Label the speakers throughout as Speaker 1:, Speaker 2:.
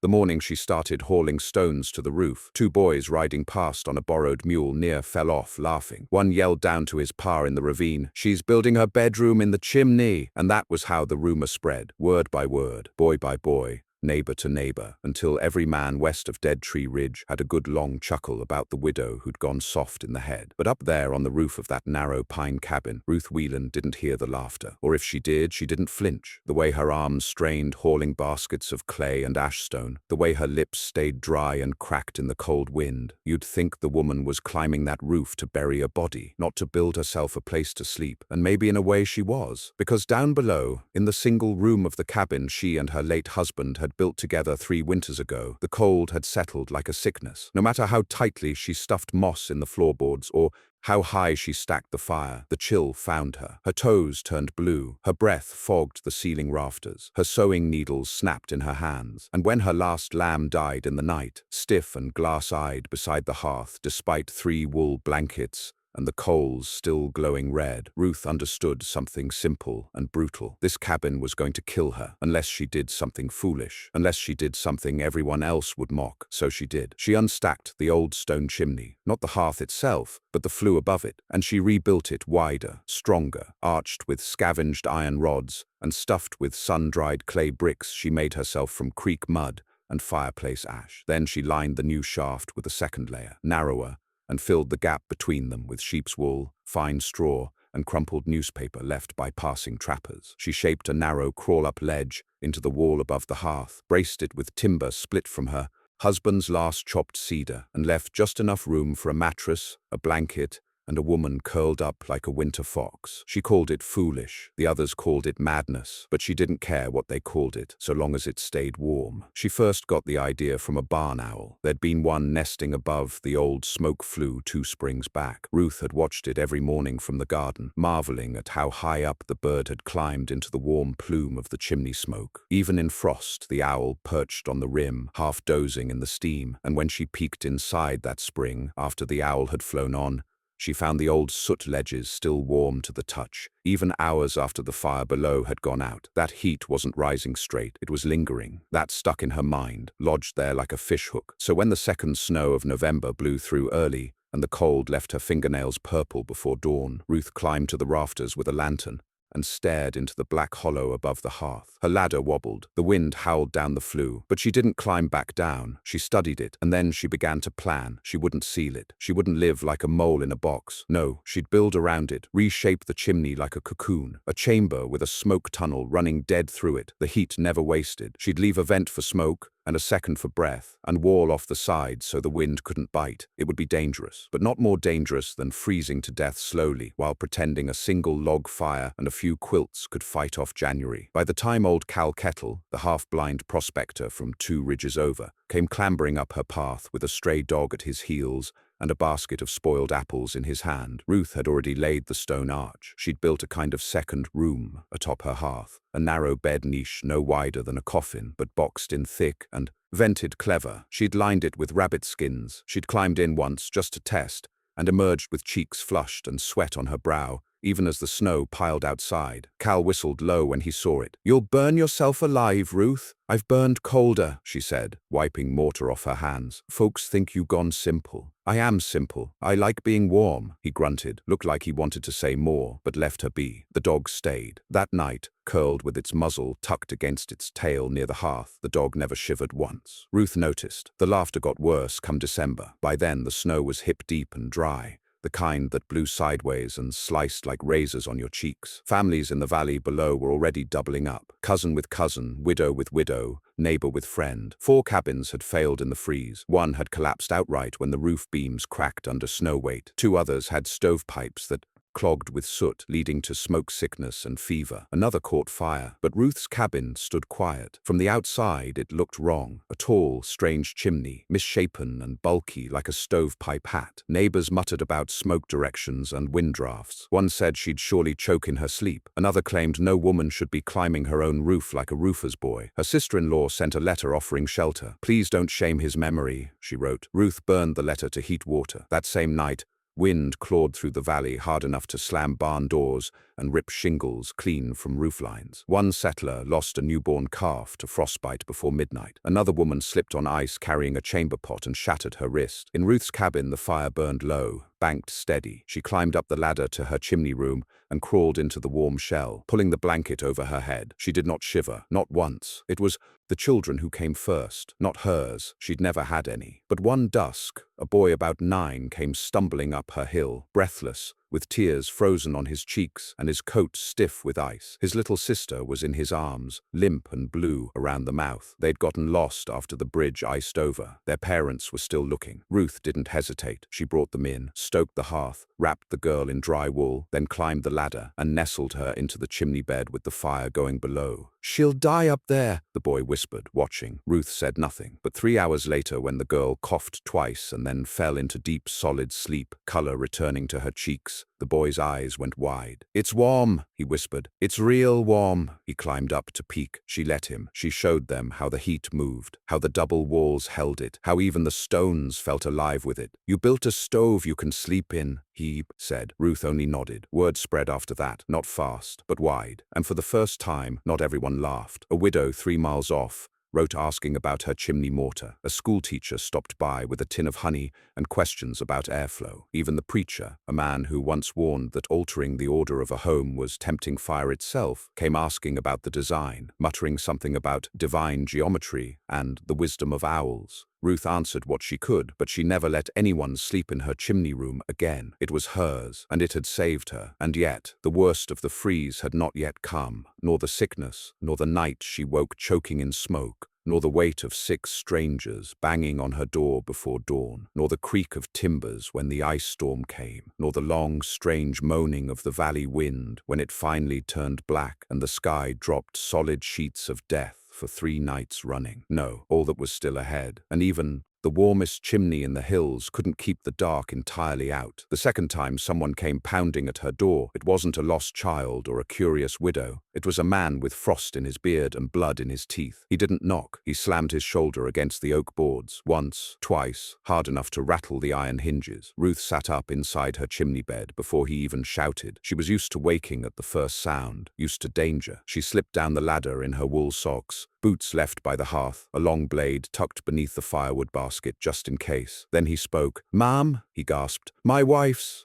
Speaker 1: The morning she started hauling stones to the roof. Two boys riding past on a borrowed mule near fell off laughing. One yelled down to his pa in the ravine, "She's building her bedroom in the chimney." And that was how the rumor spread, word by word, boy by boy, neighbor to neighbor, until every man west of Dead Tree Ridge had a good long chuckle about the widow who'd gone soft in the head. But up there on the roof of that narrow pine cabin, Ruth Whelan didn't hear the laughter. Or if she did, she didn't flinch. The way her arms strained hauling baskets of clay and ash stone, the way her lips stayed dry and cracked in the cold wind, you'd think the woman was climbing that roof to bury a body, not to build herself a place to sleep. And maybe in a way she was, because down below, in the single room of the cabin she and her late husband had built together 3 winters ago, the cold had settled like a sickness. No matter how tightly she stuffed moss in the floorboards or how high she stacked the fire, the chill found her. Her toes turned blue, her breath fogged the ceiling rafters, her sewing needles snapped in her hands. And when her last lamb died in the night, stiff and glass-eyed beside the hearth, despite 3 wool blankets and the coals still glowing red, Ruth understood something simple and brutal. This cabin was going to kill her, unless she did something foolish, unless she did something everyone else would mock. So she did. She unstacked the old stone chimney, not the hearth itself, but the flue above it, and she rebuilt it wider, stronger, arched with scavenged iron rods, and stuffed with sun-dried clay bricks she made herself from creek mud and fireplace ash. Then she lined the new shaft with a second layer, narrower, and filled the gap between them with sheep's wool, fine straw, and crumpled newspaper left by passing trappers. She shaped a narrow crawl-up ledge into the wall above the hearth, braced it with timber split from her husband's last chopped cedar, and left just enough room for a mattress, a blanket, and a woman curled up like a winter fox. She called it foolish. The others called it madness, but she didn't care what they called it, so long as it stayed warm. She first got the idea from a barn owl. There'd been one nesting above the old smoke flue 2 springs back. Ruth had watched it every morning from the garden, marveling at how high up the bird had climbed into the warm plume of the chimney smoke. Even in frost, the owl perched on the rim, half dozing in the steam, and when she peeked inside that spring, after the owl had flown on, she found the old soot ledges still warm to the touch, even hours after the fire below had gone out. That heat wasn't rising straight, it was lingering. That stuck in her mind, lodged there like a fishhook. So when the second snow of November blew through early, and the cold left her fingernails purple before dawn, Ruth climbed to the rafters with a lantern and stared into the black hollow above the hearth. Her ladder wobbled, the wind howled down the flue, but she didn't climb back down. She studied it, and then she began to plan. She wouldn't seal it. She wouldn't live like a mole in a box. No, she'd build around it, reshape the chimney like a cocoon, a chamber with a smoke tunnel running dead through it, the heat never wasted. She'd leave a vent for smoke, and a second for breath, and wall off the sides so the wind couldn't bite. It would be dangerous, but not more dangerous than freezing to death slowly while pretending a single log fire and a few quilts could fight off January. By the time old Cal Kettle, the half-blind prospector from 2 ridges over, came clambering up her path with a stray dog at his heels and a basket of spoiled apples in his hand, Ruth had already laid the stone arch. She'd built a kind of second room atop her hearth, a narrow bed niche no wider than a coffin, but boxed in thick and vented clever. She'd lined it with rabbit skins. She'd climbed in once just to test, and emerged with cheeks flushed and sweat on her brow, even as the snow piled outside. Cal whistled low when he saw it. "You'll burn yourself alive, Ruth." "I've burned colder," she said, wiping mortar off her hands. "Folks think you gone simple." "I am simple. I like being warm," he grunted. Looked like he wanted to say more, but left her be. The dog stayed. That night, curled with its muzzle tucked against its tail near the hearth, the dog never shivered once. Ruth noticed. The laughter got worse come December. By then, the snow was hip-deep and dry, the kind that blew sideways and sliced like razors on your cheeks. Families in the valley below were already doubling up. Cousin with cousin, widow with widow, neighbor with friend. 4 cabins had failed in the freeze. One had collapsed outright when the roof beams cracked under snow weight. 2 others had stovepipes that clogged with soot, leading to smoke sickness and fever. Another caught fire, but Ruth's cabin stood quiet. From the outside, it looked wrong. A tall, strange chimney, misshapen and bulky like a stovepipe hat. Neighbors muttered about smoke directions and wind drafts. One said she'd surely choke in her sleep. Another claimed no woman should be climbing her own roof like a roofer's boy. Her sister-in-law sent a letter offering shelter. "Please don't shame his memory," she wrote. Ruth burned the letter to heat water. That same night, Wind clawed through the valley hard enough to slam barn doors and rip shingles clean from rooflines. One settler lost a newborn calf to frostbite before midnight. Another woman slipped on ice carrying a chamber pot and shattered her wrist. In Ruth's cabin, the fire burned low, banked steady. She climbed up the ladder to her chimney room and crawled into the warm shell, pulling the blanket over her head. She did not shiver, not once. It was the children who came first, not hers. She'd never had any. But one dusk, a boy about 9 came stumbling up her hill, breathless, with tears frozen on his cheeks and his coat stiff with ice. His little sister was in his arms, limp and blue around the mouth. They'd gotten lost after the bridge iced over. Their parents were still looking. Ruth didn't hesitate. She brought them in, stoked the hearth, wrapped the girl in dry wool, then climbed the ladder and nestled her into the chimney bed with the fire going below. "She'll die up there," the boy whispered, watching. Ruth said nothing, but 3 hours later, when the girl coughed twice and then fell into deep, solid sleep, color returning to her cheeks, the boy's eyes went wide. "It's warm," he whispered. "It's real warm." He climbed up to peek. She let him. She showed them how the heat moved, how the double walls held it, how even the stones felt alive with it. "You built a stove you can sleep in," he said. Ruth only nodded. Word spread after that, not fast, but wide. And for the first time, not everyone laughed. A widow 3 miles off wrote asking about her chimney mortar. A schoolteacher stopped by with a tin of honey and questions about airflow. Even the preacher, a man who once warned that altering the order of a home was tempting fire itself, came asking about the design, muttering something about divine geometry and the wisdom of owls. Ruth answered what she could, but she never let anyone sleep in her chimney room again. It was hers, and it had saved her. And yet, the worst of the freeze had not yet come, nor the sickness, nor the night she woke choking in smoke, nor the weight of 6 strangers banging on her door before dawn, nor the creak of timbers when the ice storm came, nor the long, strange moaning of the valley wind when it finally turned black and the sky dropped solid sheets of death for 3 nights running. No, all that was still ahead, and even the warmest chimney in the hills couldn't keep the dark entirely out. The second time someone came pounding at her door, it wasn't a lost child or a curious widow. It was a man with frost in his beard and blood in his teeth. He didn't knock. He slammed his shoulder against the oak boards. Once, twice, hard enough to rattle the iron hinges. Ruth sat up inside her chimney bed before he even shouted. She was used to waking at the first sound, used to danger. She slipped down the ladder in her wool socks, boots left by the hearth, a long blade tucked beneath the firewood basket just in case. Then he spoke. "Ma'am," he gasped, My wife's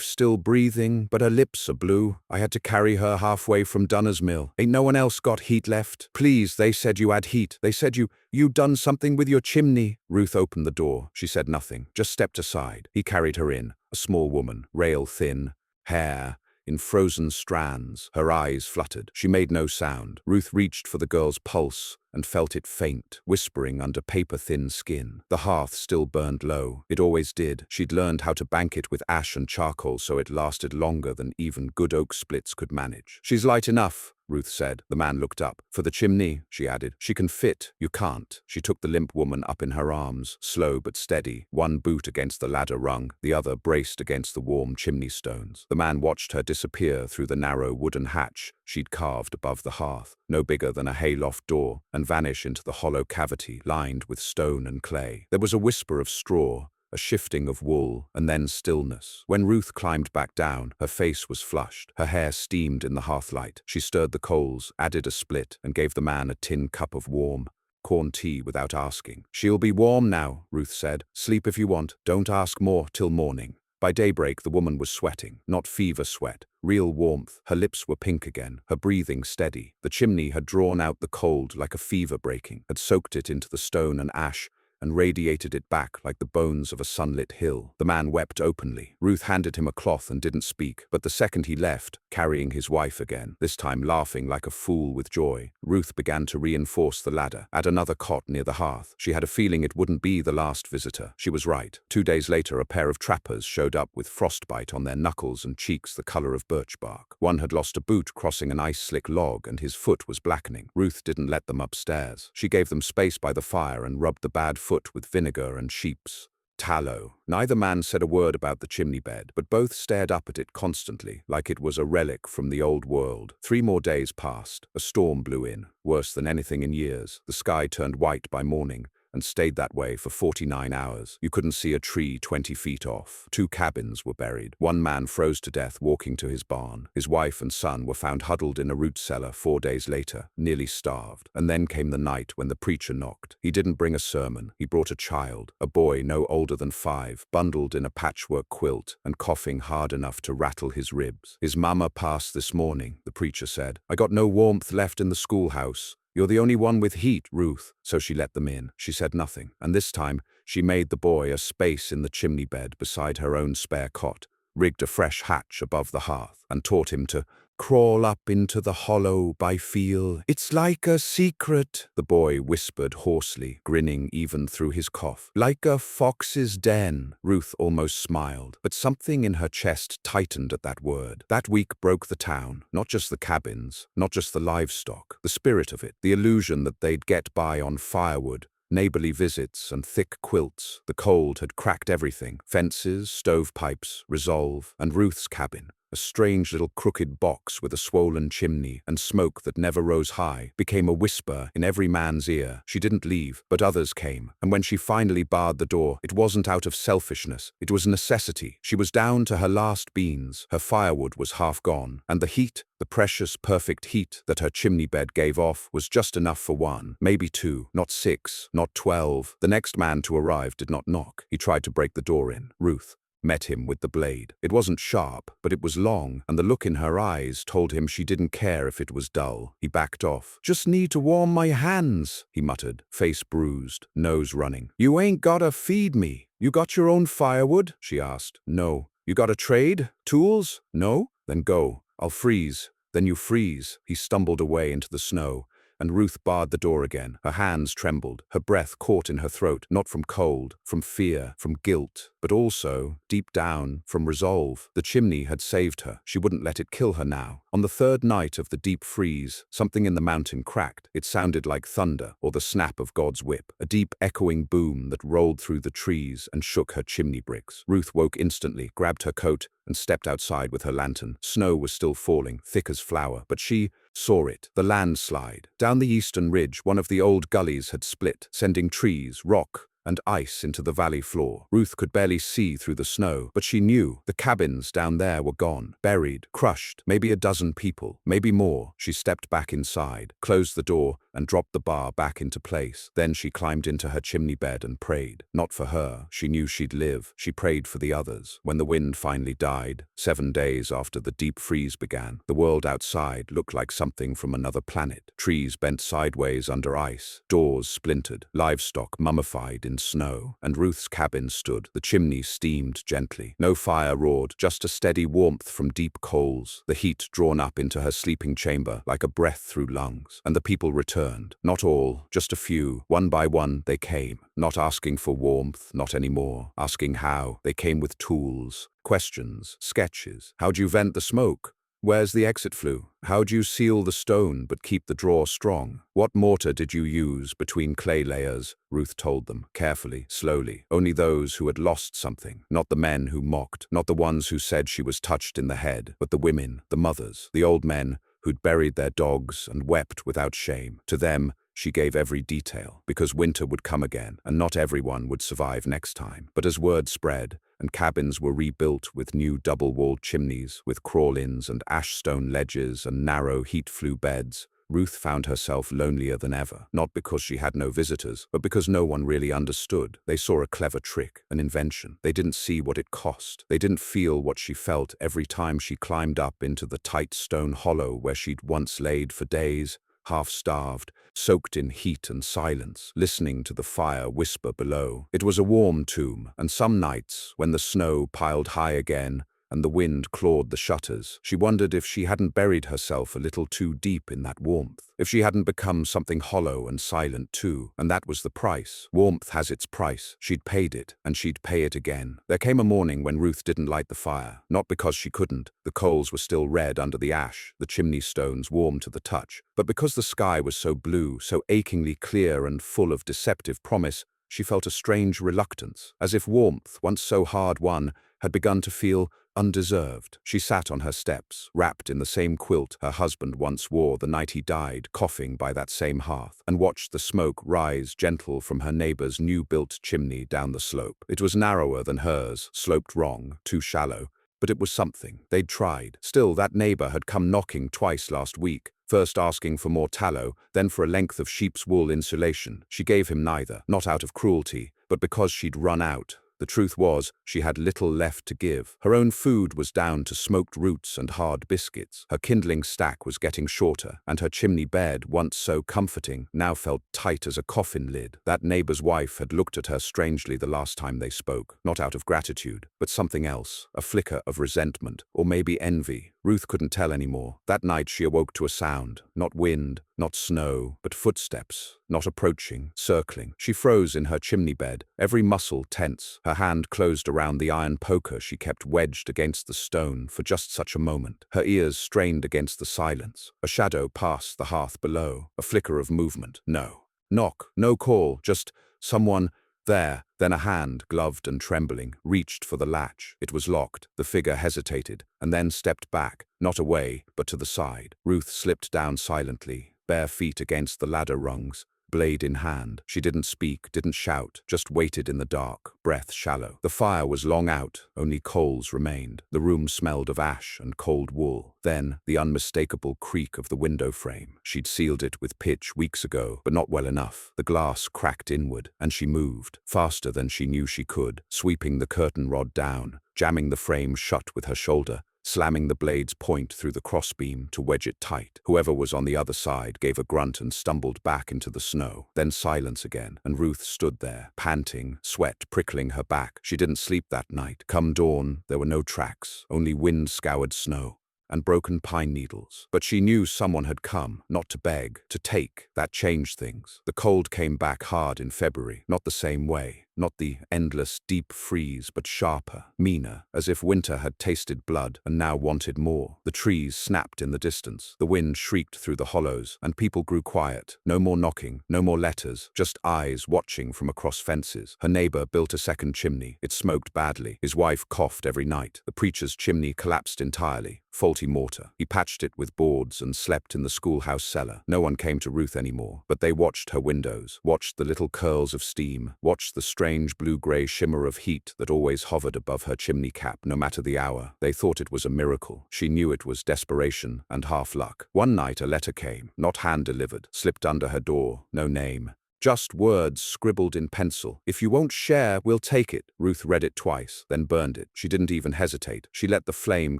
Speaker 1: still breathing, but her lips are blue. I had to carry her halfway from Dunner's Mill. Ain't no one else got heat left? Please, they said you had heat. They said you done something with your chimney." Ruth opened the door. She said nothing, just stepped aside. He carried her in, a small woman, rail-thin, hair in frozen strands. Her eyes fluttered. She made no sound. Ruth reached for the girl's pulse and felt it faint, whispering under paper-thin skin. The hearth still burned low. It always did. She'd learned how to bank it with ash and charcoal so it lasted longer than even good oak splits could manage. "She's light enough," Ruth said. The man looked up. "For the chimney," she added. "She can fit. You can't." She took the limp woman up in her arms, slow but steady, one boot against the ladder rung, the other braced against the warm chimney stones. The man watched her disappear through the narrow wooden hatch she'd carved above the hearth, no bigger than a hayloft door, and vanish into the hollow cavity lined with stone and clay. There was a whisper of straw, a shifting of wool, and then stillness. When Ruth climbed back down, her face was flushed. Her hair steamed in the hearthlight. She stirred the coals, added a split, and gave the man a tin cup of warm corn tea without asking. "She'll be warm now," Ruth said. "Sleep if you want. Don't ask more till morning." By daybreak, the woman was sweating, not fever sweat, real warmth. Her lips were pink again, her breathing steady. The chimney had drawn out the cold like a fever breaking, had soaked it into the stone and ash, and radiated it back like the bones of a sunlit hill. The man wept openly. Ruth handed him a cloth and didn't speak, but the second he left, carrying his wife again, this time laughing like a fool with joy, Ruth began to reinforce the ladder, add another cot near the hearth. She had a feeling it wouldn't be the last visitor. She was right. 2 days later, a pair of trappers showed up with frostbite on their knuckles and cheeks the color of birch bark. One had lost a boot crossing an ice-slick log, and his foot was blackening. Ruth didn't let them upstairs. She gave them space by the fire and rubbed the bad foot with vinegar and sheep's tallow. Neither man said a word about the chimney bed, but both stared up at it constantly, like it was a relic from the old world. 3 more days passed. A storm blew in, worse than anything in years. The sky turned white by morning, and stayed that way for 49 hours. You couldn't see a tree 20 feet off. 2 cabins were buried. One man froze to death walking to his barn. His wife and son were found huddled in a root cellar 4 days later, nearly starved. And then came the night when the preacher knocked. He didn't bring a sermon. He brought a child, a boy no older than 5, bundled in a patchwork quilt and coughing hard enough to rattle his ribs. His mama passed this morning, the preacher said. I got no warmth left in the schoolhouse. You're the only one with heat, Ruth. So she let them in. She said nothing, and this time she made the boy a space in the chimney bed beside her own spare cot, rigged a fresh hatch above the hearth, and taught him to crawl up into the hollow by feel. It's like a secret, the boy whispered hoarsely, grinning even through his cough. Like a fox's den. Ruth almost smiled, but something in her chest tightened at that word. That week broke the town, not just the cabins, not just the livestock, the spirit of it, the illusion that they'd get by on firewood, neighborly visits, and thick quilts. The cold had cracked everything: fences, stovepipes, resolve, and Ruth's cabin. A strange little crooked box with a swollen chimney and smoke that never rose high became a whisper in every man's ear. She didn't leave, but others came, and when she finally barred the door, it wasn't out of selfishness, it was necessity. She was down to her last beans, her firewood was half gone, and the heat, the precious, perfect heat that her chimney bed gave off, was just enough for 1, maybe 2, not 6, not 12. The next man to arrive did not knock. He tried to break the door in. Ruth met him with the blade. It wasn't sharp, but it was long, and the look in her eyes told him she didn't care if it was dull. He backed off. Just need to warm my hands, he muttered, face bruised, nose running. You ain't gotta feed me. You got your own firewood? She asked. No. You got a trade? Tools? No? Then go. I'll freeze. Then you freeze. He stumbled away into the snow, and Ruth barred the door again. Her hands trembled, her breath caught in her throat, not from cold, from fear, from guilt, but also, deep down, from resolve. The chimney had saved her. She wouldn't let it kill her now. On the 3rd night of the deep freeze, something in the mountain cracked. It sounded like thunder, or the snap of God's whip, a deep echoing boom that rolled through the trees and shook her chimney bricks. Ruth woke instantly, grabbed her coat, and stepped outside with her lantern. Snow was still falling, thick as flour, but she saw it, the landslide. Down the eastern ridge, one of the old gullies had split, sending trees, rock, and ice into the valley floor. Ruth could barely see through the snow, but she knew the cabins down there were gone, buried, crushed, maybe a dozen people, maybe more. She stepped back inside, closed the door, and dropped the bar back into place. Then she climbed into her chimney bed and prayed. Not for her. She knew she'd live. She prayed for the others. When the wind finally died, 7 days after the deep freeze began, the world outside looked like something from another planet. Trees bent sideways under ice, doors splintered, livestock mummified in snow, and Ruth's cabin stood. The chimney steamed gently. No fire roared, just a steady warmth from deep coals, the heat drawn up into her sleeping chamber like a breath through lungs. And the people returned. Not all, just a few. One by one they came, not asking for warmth, not anymore. Asking how. They came with tools, questions, sketches. How'd you vent the smoke? Where's the exit flue? How'd you seal the stone but keep the drawer strong? What mortar did you use between clay layers? Ruth told them, carefully, slowly. Only those who had lost something. Not the men who mocked, not the ones who said she was touched in the head, but the women, the mothers, the old men who'd buried their dogs and wept without shame. To them, she gave every detail, because winter would come again, and not everyone would survive next time. But as word spread, and cabins were rebuilt with new double-walled chimneys, with crawl-ins and ash-stone ledges and narrow heat-flue beds, Ruth found herself lonelier than ever, not because she had no visitors, but because no one really understood. They saw a clever trick, an invention. They didn't see what it cost. They didn't feel what she felt every time she climbed up into the tight stone hollow where she'd once laid for days, half-starved, soaked in heat and silence, listening to the fire whisper below. It was a warm tomb, and some nights, when the snow piled high again, and the wind clawed the shutters, she wondered if she hadn't buried herself a little too deep in that warmth, if she hadn't become something hollow and silent too. And that was the price. Warmth has its price. She'd paid it, and she'd pay it again. There came a morning when Ruth didn't light the fire, not because she couldn't. The coals were still red under the ash, the chimney stones warm to the touch, but because the sky was so blue, so achingly clear and full of deceptive promise, she felt a strange reluctance, as if warmth, once so hard won, had begun to feel undeserved. She sat on her steps, wrapped in the same quilt her husband once wore the night he died, coughing by that same hearth, and watched the smoke rise gentle from her neighbor's new-built chimney down the slope. It was narrower than hers, sloped wrong, too shallow, but it was something. They'd tried. Still, that neighbor had come knocking twice last week, first asking for more tallow, then for a length of sheep's wool insulation. She gave him neither, not out of cruelty, but because she'd run out. The truth was, she had little left to give. Her own food was down to smoked roots and hard biscuits. Her kindling stack was getting shorter, and her chimney bed, once so comforting, now felt tight as a coffin lid. That neighbor's wife had looked at her strangely the last time they spoke, not out of gratitude, but something else, a flicker of resentment, or maybe envy. Ruth couldn't tell anymore. That night she awoke to a sound, not wind, not snow, but footsteps, not approaching, circling. She froze in her chimney bed, every muscle tense, her hand closed around the iron poker she kept wedged against the stone for just such a moment. Her ears strained against the silence. A shadow passed the hearth below, a flicker of movement. No knock, no call, just someone there. Then a hand, gloved and trembling, reached for the latch. It was locked. The figure hesitated, and then stepped back, not away, but to the side. Ruth slipped down silently, bare feet against the ladder rungs, blade in hand. She didn't speak, didn't shout, just waited in the dark, breath shallow. The fire was long out, only coals remained. The room smelled of ash and cold wool. Then, the unmistakable creak of the window frame. She'd sealed it with pitch weeks ago, but not well enough. The glass cracked inward, and she moved, faster than she knew she could, sweeping the curtain rod down, jamming the frame shut with her shoulder, slamming the blade's point through the crossbeam to wedge it tight. Whoever was on the other side gave a grunt and stumbled back into the snow. Then silence again, and Ruth stood there, panting, sweat prickling her back. She didn't sleep that night. Come dawn, there were no tracks, only wind-scoured snow and broken pine needles. But she knew someone had come, not to beg, to take. That changed things. The cold came back hard in February, not the same way. Not the endless, deep freeze, but sharper, meaner, as if winter had tasted blood and now wanted more. The trees snapped in the distance, the wind shrieked through the hollows, and people grew quiet. No more knocking, no more letters, just eyes watching from across fences. Her neighbor built a second chimney. It smoked badly. His wife coughed every night. The preacher's chimney collapsed entirely. Faulty mortar. He patched it with boards and slept in the schoolhouse cellar. No one came to Ruth anymore, but they watched her windows, watched the little curls of steam, watched the strange blue-gray shimmer of heat that always hovered above her chimney cap no matter the hour. They thought it was a miracle. She knew it was desperation and half luck. One night a letter came, not hand-delivered, slipped under her door, no name. Just words scribbled in pencil. If you won't share, we'll take it. Ruth read it twice, then burned it. She didn't even hesitate. She let the flame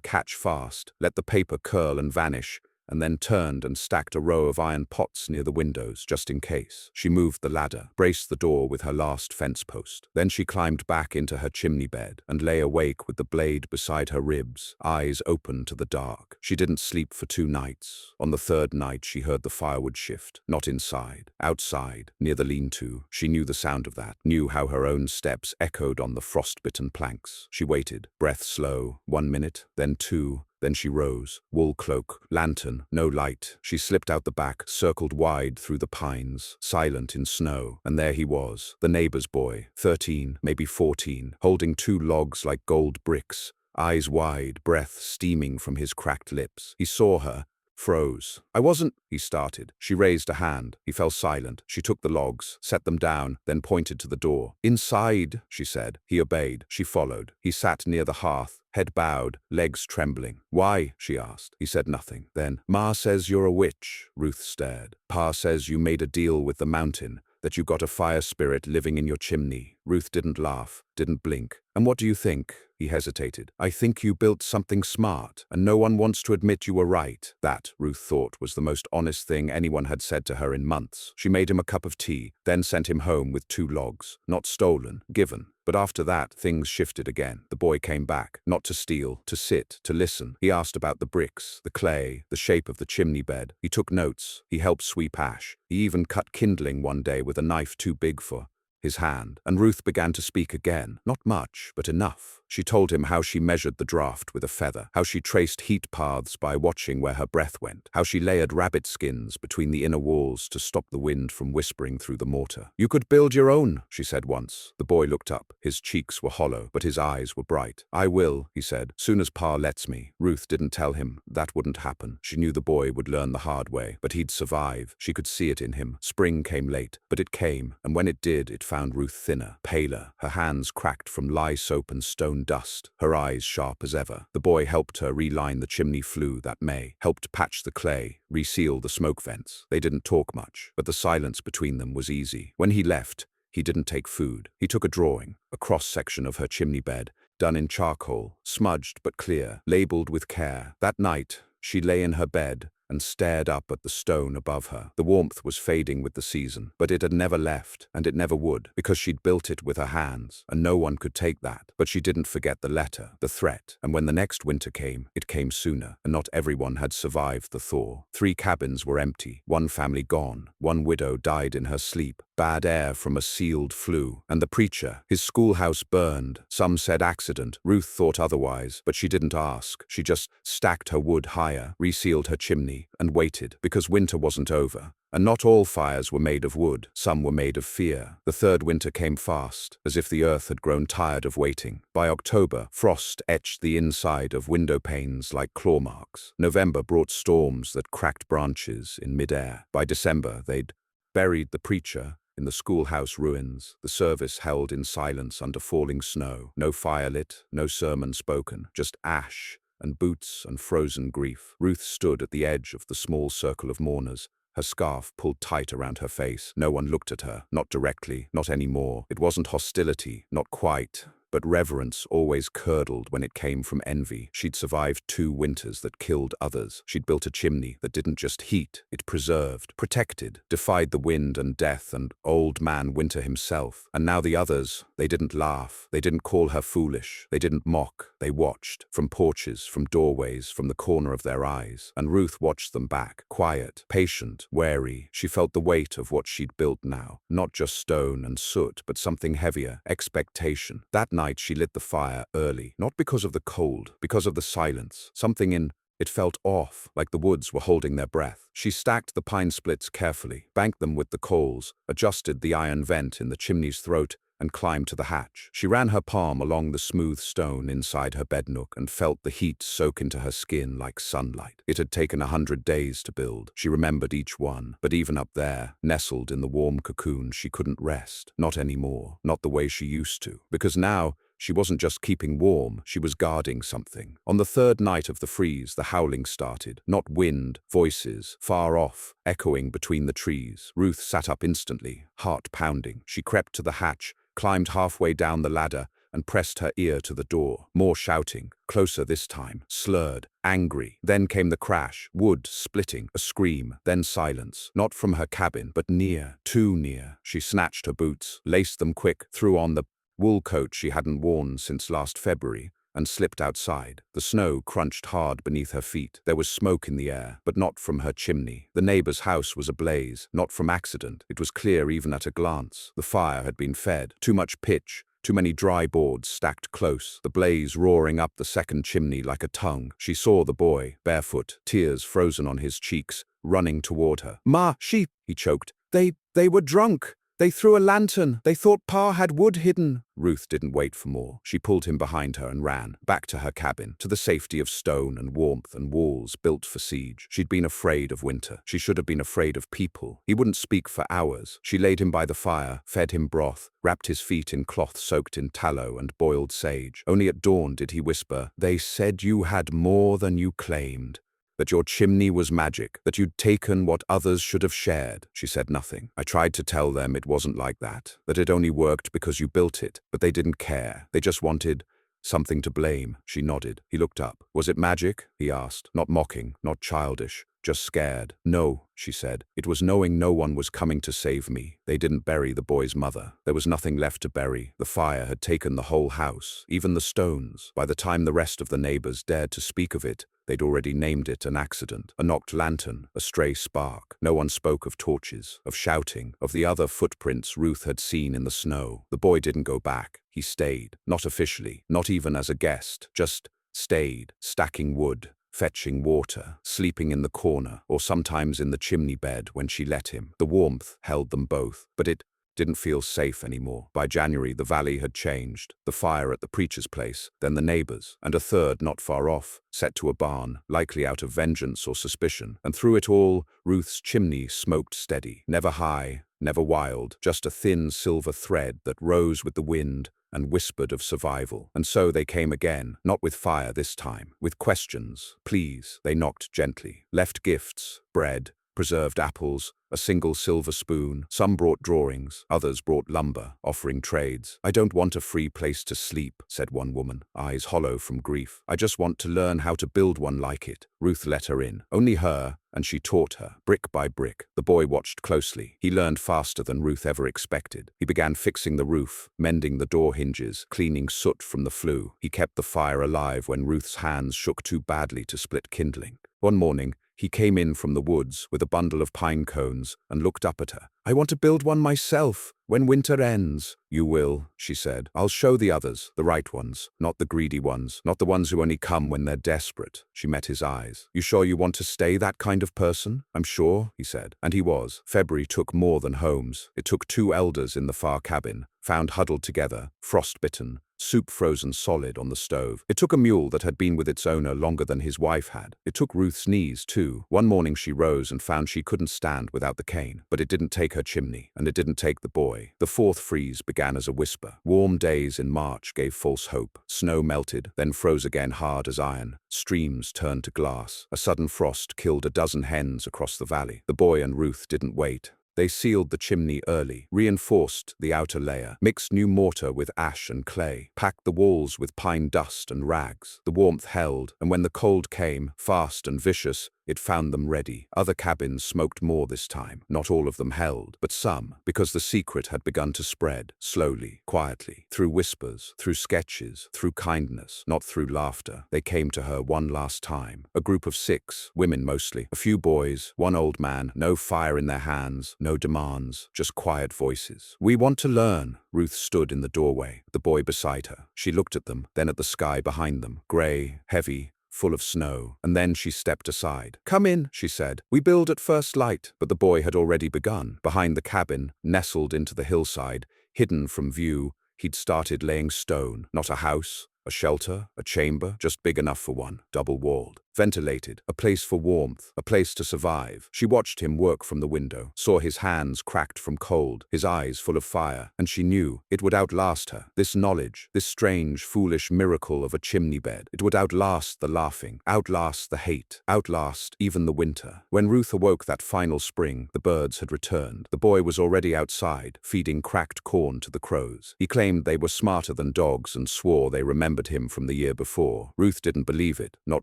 Speaker 1: catch fast, let the paper curl and vanish, and then turned and stacked a row of iron pots near the windows, just in case. She moved the ladder, braced the door with her last fence post. Then she climbed back into her chimney bed and lay awake with the blade beside her ribs, eyes open to the dark. She didn't sleep for 2 nights. On the 3rd night she heard the firewood shift, not inside, outside, near the lean-to. She knew the sound of that, knew how her own steps echoed on the frost-bitten planks. She waited, breath slow, 1 minute, then 2, then she rose, wool cloak, lantern, no light. She slipped out the back, circled wide through the pines, silent in snow, and there he was, the neighbor's boy, 13, maybe 14, holding 2 logs like gold bricks, eyes wide, breath steaming from his cracked lips. He saw her, froze. "I wasn't," he started. She raised a hand. He fell silent. She took the logs, set them down, then pointed to the door. "Inside," she said. He obeyed. She followed. He sat near the hearth, head bowed, legs trembling. "Why?" she asked. He said nothing. Then, "Ma says you're a witch." Ruth stared. "Pa says you made a deal with the mountain, that you got a fire spirit living in your chimney." Ruth didn't laugh, didn't blink. "And what do you think?" He hesitated. "I think you built something smart, and no one wants to admit you were right." That, Ruth thought, was the most honest thing anyone had said to her in months. She made him a cup of tea, then sent him home with 2 logs. Not stolen, given. But after that, things shifted again. The boy came back, not to steal, to sit, to listen. He asked about the bricks, the clay, the shape of the chimney bed. He took notes. He helped sweep ash. He even cut kindling one day with a knife too big for his hand. And Ruth began to speak again. Not much, but enough. She told him how she measured the draft with a feather, how she traced heat paths by watching where her breath went, how she layered rabbit skins between the inner walls to stop the wind from whispering through the mortar. "You could build your own," she said once. The boy looked up. His cheeks were hollow, but his eyes were bright. "I will," he said, "soon as Pa lets me." Ruth didn't tell him that wouldn't happen. She knew the boy would learn the hard way, but he'd survive. She could see it in him. Spring came late, but it came, and when it did, it found Ruth thinner, paler, her hands cracked from lye soap and stone dust, her eyes sharp as ever. The boy helped her reline the chimney flue that May, helped patch the clay, reseal the smoke vents. They didn't talk much, but the silence between them was easy. When he left, he didn't take food. He took a drawing, a cross-section of her chimney bed, done in charcoal, smudged but clear, labeled with care. That night, she lay in her bed and stared up at the stone above her. The warmth was fading with the season, but it had never left, and it never would, because she'd built it with her hands, and no one could take that. But she didn't forget the letter, the threat, and when the next winter came, it came sooner, and not everyone had survived the thaw. 3 cabins were empty, 1 family gone, 1 widow died in her sleep, bad air from a sealed flue, and the preacher, his schoolhouse burned. Some said accident. Ruth thought otherwise, but she didn't ask. She just stacked her wood higher, resealed her chimney, and waited, because winter wasn't over. And not all fires were made of wood, some were made of fear. The 3rd winter came fast, as if the earth had grown tired of waiting. By October, frost etched the inside of window panes like claw marks. November brought storms that cracked branches in midair. By December, they'd buried the preacher in the schoolhouse ruins, the service held in silence under falling snow. No fire lit, no sermon spoken, just ash and boots and frozen grief. Ruth stood at the edge of the small circle of mourners, her scarf pulled tight around her face. No one looked at her, not directly, not anymore. It wasn't hostility, not quite, but reverence always curdled when it came from envy. She'd survived 2 winters that killed others. She'd built a chimney that didn't just heat, it preserved, protected, defied the wind and death and old man winter himself. And now the others, they didn't laugh, they didn't call her foolish, they didn't mock, they watched, from porches, from doorways, from the corner of their eyes. And Ruth watched them back, quiet, patient, wary. She felt the weight of what she'd built now, not just stone and soot, but something heavier, expectation. That night she lit the fire early, not because of the cold, because of the silence. Something in it felt off, like the woods were holding their breath. She stacked the pine splits carefully, banked them with the coals, adjusted the iron vent in the chimney's throat, and climbed to the hatch. She ran her palm along the smooth stone inside her bed nook and felt the heat soak into her skin like sunlight. It had taken 100 days to build. She remembered each one, but even up there, nestled in the warm cocoon, she couldn't rest. Not anymore, not the way she used to, because now she wasn't just keeping warm, she was guarding something. On the 3rd night of the freeze, the howling started. Not wind, voices, far off, echoing between the trees. Ruth sat up instantly, heart pounding. She crept to the hatch, climbed halfway down the ladder, and pressed her ear to the door. More shouting, closer this time, slurred, angry. Then came the crash, wood splitting, a scream, then silence. Not from her cabin, but near, too near. She snatched her boots, laced them quick, threw on the wool coat she hadn't worn since last February, and slipped outside. The snow crunched hard beneath her feet. There was smoke in the air, but not from her chimney. The neighbor's house was ablaze, not from accident. It was clear even at a glance. The fire had been fed. Too much pitch, too many dry boards stacked close, the blaze roaring up the 2nd chimney like a tongue. She saw the boy, barefoot, tears frozen on his cheeks, running toward her. "Ma, he choked. They were drunk. They threw a lantern. They thought Pa had wood hidden." Ruth didn't wait for more. She pulled him behind her and ran, back to her cabin, to the safety of stone and warmth and walls built for siege. She'd been afraid of winter. She should have been afraid of people. He wouldn't speak for hours. She laid him by the fire, fed him broth, wrapped his feet in cloth soaked in tallow and boiled sage. Only at dawn did he whisper, "They said you had more than you claimed. That your chimney was magic, that you'd taken what others should have shared." She said nothing. "I tried to tell them it wasn't like that it only worked because you built it, but they didn't care. They just wanted something to blame." She nodded. He looked up. "Was it magic?" he asked. Not mocking, not childish, just scared. "No," she said. "It was knowing no one was coming to save me. They didn't bury the boy's mother. There was nothing left to bury. The fire had taken the whole house, even the stones. By the time the rest of the neighbors dared to speak of it, They'd already named it an accident, a knocked lantern, a stray spark. No one spoke of torches, of shouting, of the other footprints Ruth had seen in the snow. The boy didn't go back. He stayed. Not officially, not even as a guest, just stayed, stacking wood, fetching water, sleeping in the corner, or sometimes in the chimney bed when she let him. The warmth held them both, but it didn't feel safe anymore. By January, the valley had changed. The fire at the preacher's place, then the neighbors, and a third not far off, set to a barn, likely out of vengeance or suspicion. And through it all, Ruth's chimney smoked steady, never high, never wild, just a thin silver thread that rose with the wind and whispered of survival. And so they came again, not with fire this time, with questions. Please, they knocked gently, left gifts, bread, preserved apples, a single silver spoon. Some brought drawings, others brought lumber, offering trades. I don't want a free place to sleep, said one woman, eyes hollow from grief. I just want to learn how to build one like it. Ruth let her in. Only her, and she taught her, brick by brick. The boy watched closely. He learned faster than Ruth ever expected. He began fixing the roof, mending the door hinges, cleaning soot from the flue. He kept the fire alive when Ruth's hands shook too badly to split kindling. One morning, he came in from the woods with a bundle of pine cones and looked up at her. I want to build one myself when winter ends. You will, she said. I'll show the others, the right ones, not the greedy ones, not the ones who only come when they're desperate. She met his eyes. You sure you want to stay that kind of person? I'm sure, he said. And he was. February took more than homes. It took 2 elders in the far cabin, found huddled together, frostbitten, soup frozen solid on the stove. It took a mule that had been with its owner longer than his wife had. It took Ruth's knees, too. One morning she rose and found she couldn't stand without the cane. But it didn't take her chimney, and it didn't take the boy. The 4th freeze began as a whisper. Warm days in March gave false hope. Snow melted, then froze again hard as iron. Streams turned to glass. A sudden frost killed a dozen hens across the valley. The boy and Ruth didn't wait. They sealed the chimney early, reinforced the outer layer, mixed new mortar with ash and clay, packed the walls with pine dust and rags. The warmth held, and when the cold came, fast and vicious, it found them ready. Other cabins smoked more this time. Not all of them held, but some, because the secret had begun to spread, slowly, quietly, through whispers, through sketches, through kindness, not through laughter. They came to her one last time. A group of 6, women mostly, a few boys, one old man, no fire in their hands, no demands, just quiet voices. We want to learn. Ruth stood in the doorway, the boy beside her. She looked at them, then at the sky behind them, grey, heavy, full of snow, and then she stepped aside. Come in, she said. We build at first light. But the boy had already begun. Behind the cabin, nestled into the hillside, hidden from view, he'd started laying stone. Not a house, a shelter, a chamber, just big enough for one, double-walled. Ventilated, a place for warmth, a place to survive. She watched him work from the window, saw his hands cracked from cold, his eyes full of fire, and she knew it would outlast her. This knowledge, this strange, foolish miracle of a chimney bed, it would outlast the laughing, outlast the hate, outlast even the winter. When Ruth awoke that final spring, the birds had returned. The boy was already outside, feeding cracked corn to the crows. He claimed they were smarter than dogs and swore they remembered him from the year before. Ruth didn't believe it, not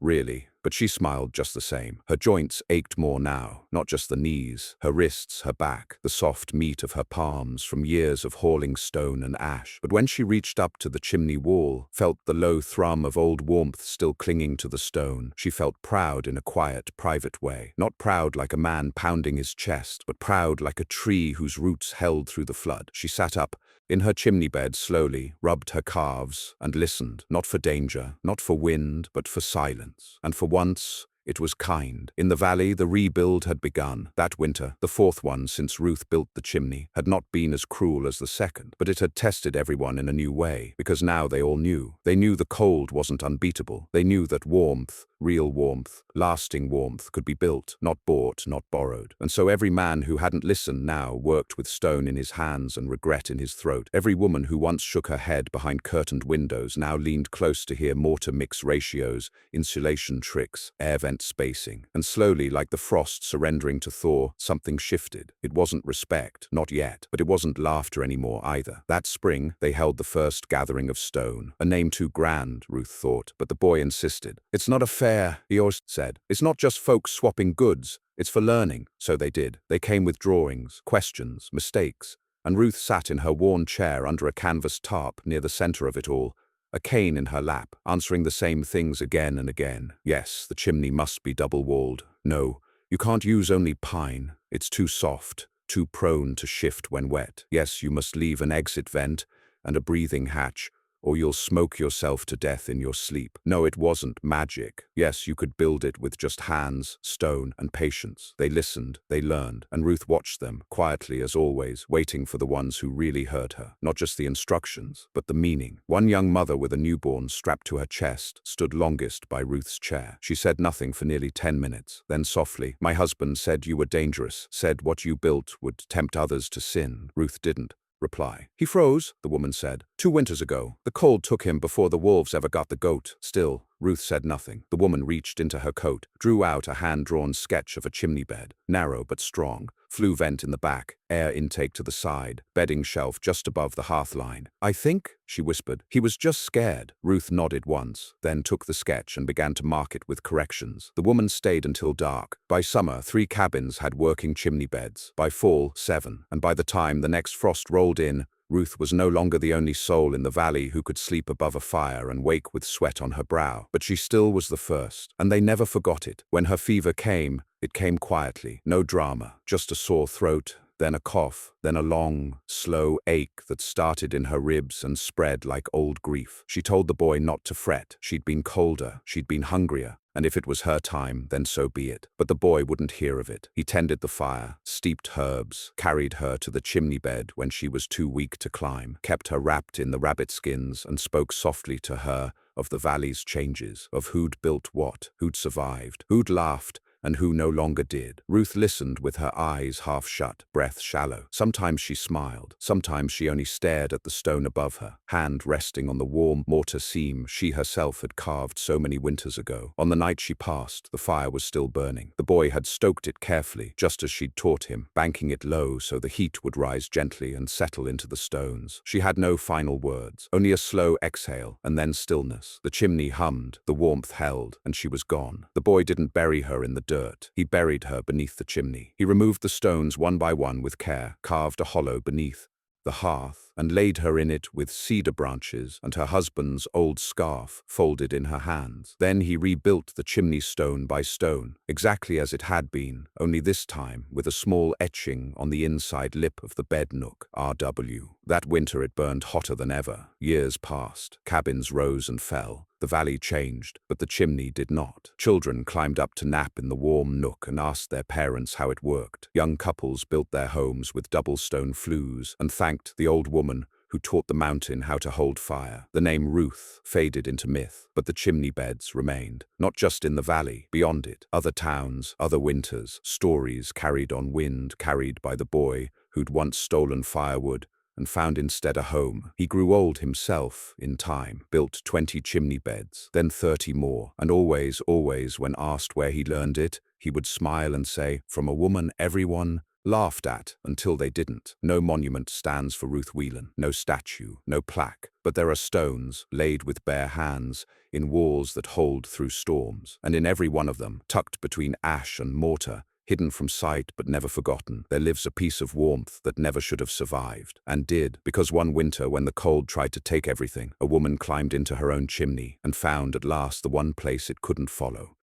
Speaker 1: really. But she smiled just the same. Her joints ached more now, not just the knees, her wrists, her back, the soft meat of her palms from years of hauling stone and ash. But when she reached up to the chimney wall, felt the low thrum of old warmth still clinging to the stone, she felt proud in a quiet, private way. Not proud like a man pounding his chest, but proud like a tree whose roots held through the flood. She sat up in her chimney bed slowly, rubbed her calves, and listened, not for danger, not for wind, but for silence. And for once, it was kind. In the valley, the rebuild had begun. That winter, the 4th one since Ruth built the chimney, had not been as cruel as the second, but it had tested everyone in a new way, because now they all knew. They knew the cold wasn't unbeatable. They knew that warmth, real warmth, lasting warmth, could be built, not bought, not borrowed. And so every man who hadn't listened now worked with stone in his hands and regret in his throat. Every woman who once shook her head behind curtained windows now leaned close to hear mortar mix ratios, insulation tricks, air vent spacing. And slowly, like the frost surrendering to thaw, something shifted. It wasn't respect, not yet, but it wasn't laughter anymore either. That spring, they held the first gathering of stone. A name too grand, Ruth thought, but the boy insisted. It's not a fair, he always said. It's not just folks swapping goods. It's for learning. So they did. They came with drawings, questions, mistakes, and Ruth sat in her worn chair under a canvas tarp near the center of it all, a cane in her lap, answering the same things again and again. Yes, the chimney must be double-walled. No, you can't use only pine. It's too soft, too prone to shift when wet. Yes, you must leave an exit vent and a breathing hatch, or you'll smoke yourself to death in your sleep. No, it wasn't magic. Yes, you could build it with just hands, stone, and patience. They listened, they learned, and Ruth watched them, quietly as always, waiting for the ones who really hurt her. Not just the instructions, but the meaning. One young mother with a newborn strapped to her chest stood longest by Ruth's chair. She said nothing for nearly 10 minutes. Then softly, "My husband said you were dangerous, said what you built would tempt others to sin." Ruth didn't reply. "He froze," the woman said. "2 winters ago. The cold took him before the wolves ever got the goat." Still, Ruth said nothing. The woman reached into her coat, drew out a hand-drawn sketch of a chimney bed, narrow but strong, flue vent in the back, air intake to the side, bedding shelf just above the hearth line. "I think," she whispered, "he was just scared." Ruth nodded once, then took the sketch and began to mark it with corrections. The woman stayed until dark. By summer, 3 cabins had working chimney beds. By fall, 7. And by the time the next frost rolled in, Ruth was no longer the only soul in the valley who could sleep above a fire and wake with sweat on her brow. But she still was the first, and they never forgot it. When her fever came, it came quietly. No drama, just a sore throat, then a cough, then a long, slow ache that started in her ribs and spread like old grief. She told the boy not to fret. She'd been colder, she'd been hungrier, and if it was her time, then so be it. But the boy wouldn't hear of it. He tended the fire, steeped herbs, carried her to the chimney bed when she was too weak to climb, kept her wrapped in the rabbit skins, and spoke softly to her of the valley's changes, of who'd built what, who'd survived, who'd laughed, and who no longer did. Ruth listened with her eyes half shut, breath shallow. Sometimes she smiled, sometimes she only stared at the stone above her, hand resting on the warm mortar seam she herself had carved so many winters ago. On the night she passed, the fire was still burning. The boy had stoked it carefully, just as she'd taught him, banking it low so the heat would rise gently and settle into the stones. She had no final words, only a slow exhale, and then stillness. The chimney hummed, the warmth held, and she was gone. The boy didn't bury her in the dirt. He buried her beneath the chimney. He removed the stones one by one with care, carved a hollow beneath the hearth, and laid her in it with cedar branches and her husband's old scarf folded in her hands. Then he rebuilt the chimney stone by stone, exactly as it had been, only this time with a small etching on the inside lip of the bed nook, RW. That winter it burned hotter than ever. Years passed. Cabins rose and fell. The valley changed, but the chimney did not. Children climbed up to nap in the warm nook and asked their parents how it worked. Young couples built their homes with double stone flues and thanked the old woman who taught the mountain how to hold fire. The name Ruth faded into myth, but the chimney beds remained. Not just in the valley, beyond it. Other towns, other winters, stories carried on wind, carried by the boy who'd once stolen firewood and found instead a home. He grew old himself in time, built 20 chimney beds, then 30 more, and always, when asked where he learned it, he would smile and say, "From a woman everyone laughed at until they didn't." No monument stands for Ruth Whelan, no statue, no plaque, but there are stones, laid with bare hands, in walls that hold through storms, and in every one of them, tucked between ash and mortar, hidden from sight but never forgotten, there lives a piece of warmth that never should have survived, and did, because one winter when the cold tried to take everything, a woman climbed into her own chimney and found at last the one place it couldn't follow.